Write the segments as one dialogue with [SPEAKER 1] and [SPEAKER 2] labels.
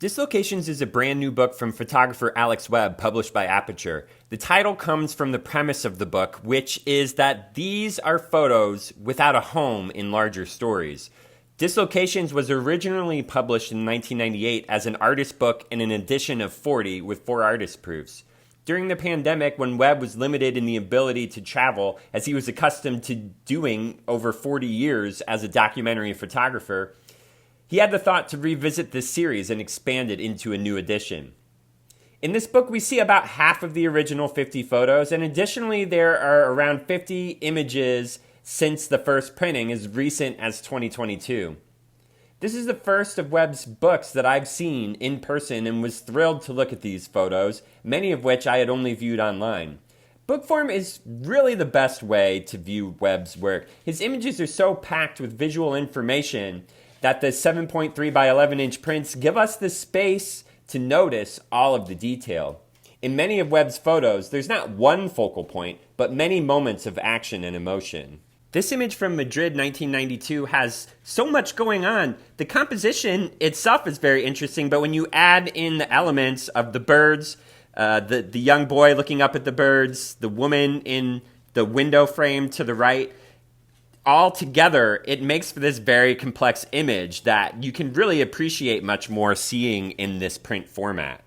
[SPEAKER 1] Dislocations is a brand new book from photographer Alex Webb, published by Aperture. The title comes from the premise of the book, which is that these are photos without a home in larger stories. Dislocations was originally published in 1998 as an artist book in an edition of 40 with 4 artist proofs. During the pandemic, when Webb was limited in the ability to travel, as he was accustomed to doing over 40 years as a documentary photographer, he had the thought to revisit this series and expand it into a new edition. In this book, we see about half of the original 50 photos, and additionally, there are around 50 images since the first printing, as recent as 2022. This is the first of Webb's books that I've seen in person and was thrilled to look at these photos, many of which I had only viewed online. Book form is really the best way to view Webb's work. His images are so packed with visual information that the 7.3 by 11 inch prints give us the space to notice all of the detail. In many of Webb's photos, there's not one focal point, but many moments of action and emotion. This image from Madrid, 1992, has so much going on. The composition itself is very interesting, but when you add in the elements of the birds, the young boy looking up at the birds, the woman in the window frame to the right, all together, it makes for this very complex image that you can really appreciate much more seeing in this print format.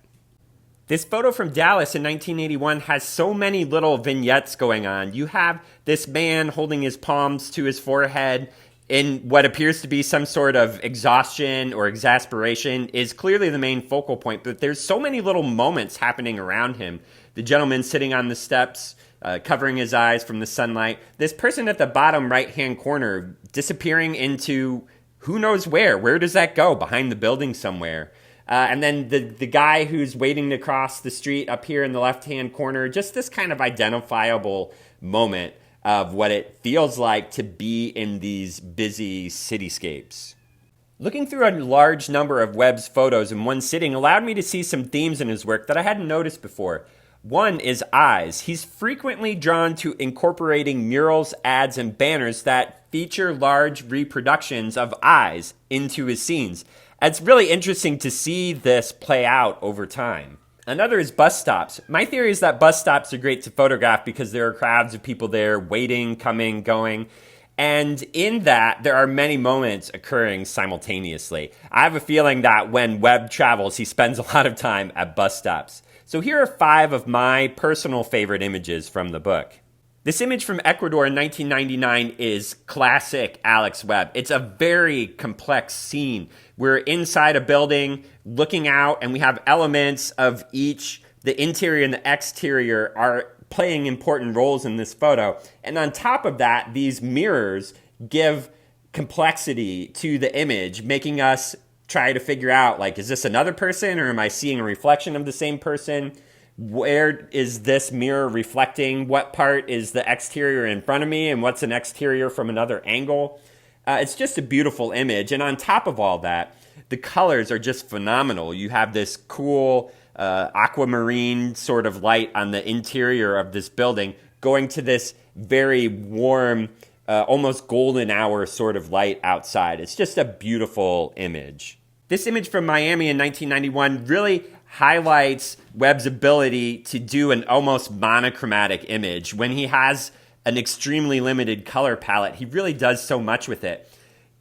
[SPEAKER 1] This photo from Dallas in 1981 has so many little vignettes going on. You have this man holding his palms to his forehead in what appears to be some sort of exhaustion or exasperation is clearly the main focal point, but there's so many little moments happening around him. The gentleman sitting on the steps, covering his eyes from the sunlight. This person at the bottom right-hand corner disappearing into who knows where. Where does that go? Behind the building somewhere. And then the guy who's waiting to cross the street up here in the left-hand corner. Just this kind of identifiable moment of what it feels like to be in these busy cityscapes. Looking through a large number of Webb's photos in one sitting allowed me to see some themes in his work that I hadn't noticed before. One is eyes. He's frequently drawn to incorporating murals, ads, and banners that feature large reproductions of eyes into his scenes. It's really interesting to see this play out over time. Another is bus stops. My theory is that bus stops are great to photograph because there are crowds of people there waiting, coming, going. And in that, there are many moments occurring simultaneously. I have a feeling that when Webb travels, he spends a lot of time at bus stops. So here are 5 of my personal favorite images from the book. This image from Ecuador in 1999 is classic Alex Webb. It's a very complex scene. We're inside a building looking out, and we have elements of each. The interior and the exterior are playing important roles in this photo. And on top of that, these mirrors give complexity to the image, making us try to figure out, like, is this another person or am I seeing a reflection of the same person? Where is this mirror reflecting? What part is the exterior in front of me and what's an exterior from another angle? It's just a beautiful image. And on top of all that, the colors are just phenomenal. You have this cool aquamarine sort of light on the interior of this building going to this very warm, almost golden hour sort of light outside. It's just a beautiful image. This image from Miami in 1991 really highlights Webb's ability to do an almost monochromatic image. When he has an extremely limited color palette, he really does so much with it.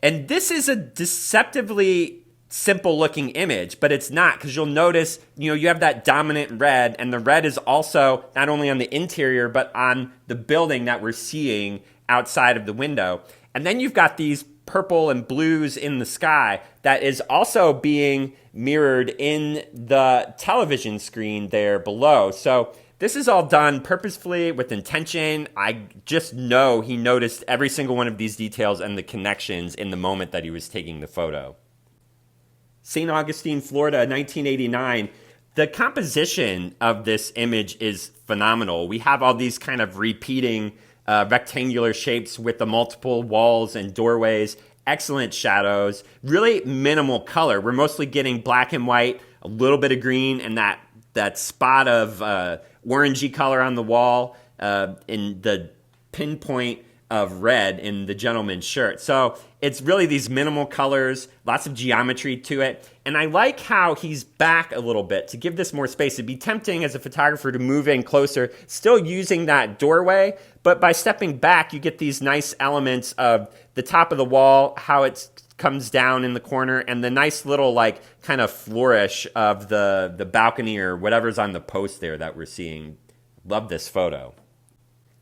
[SPEAKER 1] And this is a deceptively simple looking image, but it's not, because you'll notice, you have that dominant red, and the red is also not only on the interior, but on the building that we're seeing outside of the window. And then you've got these purple and blues in the sky that is also being mirrored in the television screen there below. So this is all done purposefully with intention. I just know he noticed every single one of these details and the connections in the moment that he was taking the photo. St. Augustine, Florida, 1989. The composition of this image is phenomenal. We have all these kind of repeating rectangular shapes with the multiple walls and doorways, excellent shadows, really minimal color. We're mostly getting black and white, a little bit of green, and that spot of orangey color on the wall in the pinpoint of red in the gentleman's shirt. So It's really these minimal colors, lots of geometry to it. And I like how he's back a little bit to give this more space. It'd be tempting as a photographer to move in closer, still using that doorway, but by stepping back, you get these nice elements of the top of the wall, how it comes down in the corner, and the nice little like kind of flourish of the balcony or whatever's on the post there that we're seeing. Love this photo.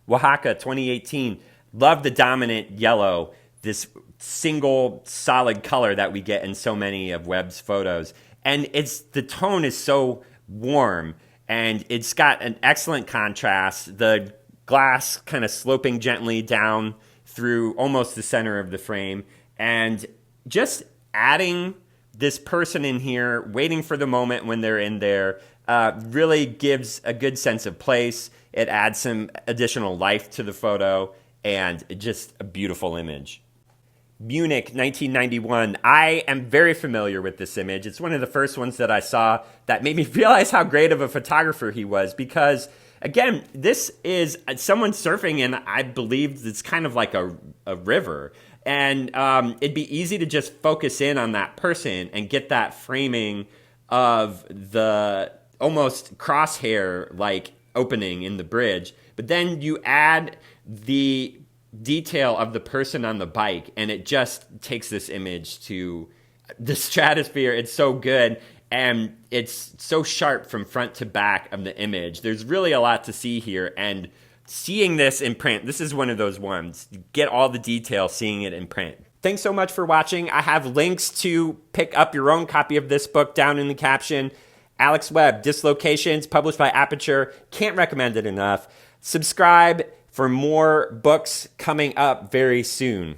[SPEAKER 1] Oaxaca 2018. Love the dominant yellow, this single solid color that we get in so many of Webb's photos. And the tone is so warm, and it's got an excellent contrast. The glass kind of sloping gently down through almost the center of the frame, and just adding this person in here, waiting for the moment when they're in there, really gives a good sense of place. It adds some additional life to the photo, and just a beautiful image. Munich, 1991. I am very familiar with this image. It's one of the first ones that I saw that made me realize how great of a photographer he was, because, again, this is someone surfing, and I believe it's kind of like a river. And it'd be easy to just focus in on that person and get that framing of the almost crosshair-like opening in the bridge. But then you add the detail of the person on the bike, and it just takes this image to the stratosphere. It's so good, and it's so sharp from front to back of the image. There's really a lot to see here, and seeing this in print, this is one of those ones. You get all the detail seeing it in print. Thanks so much for watching. I have links to pick up your own copy of this book down in the caption. Alex Webb, Dislocations, published by Aperture. Can't recommend it enough. Subscribe for more books coming up very soon.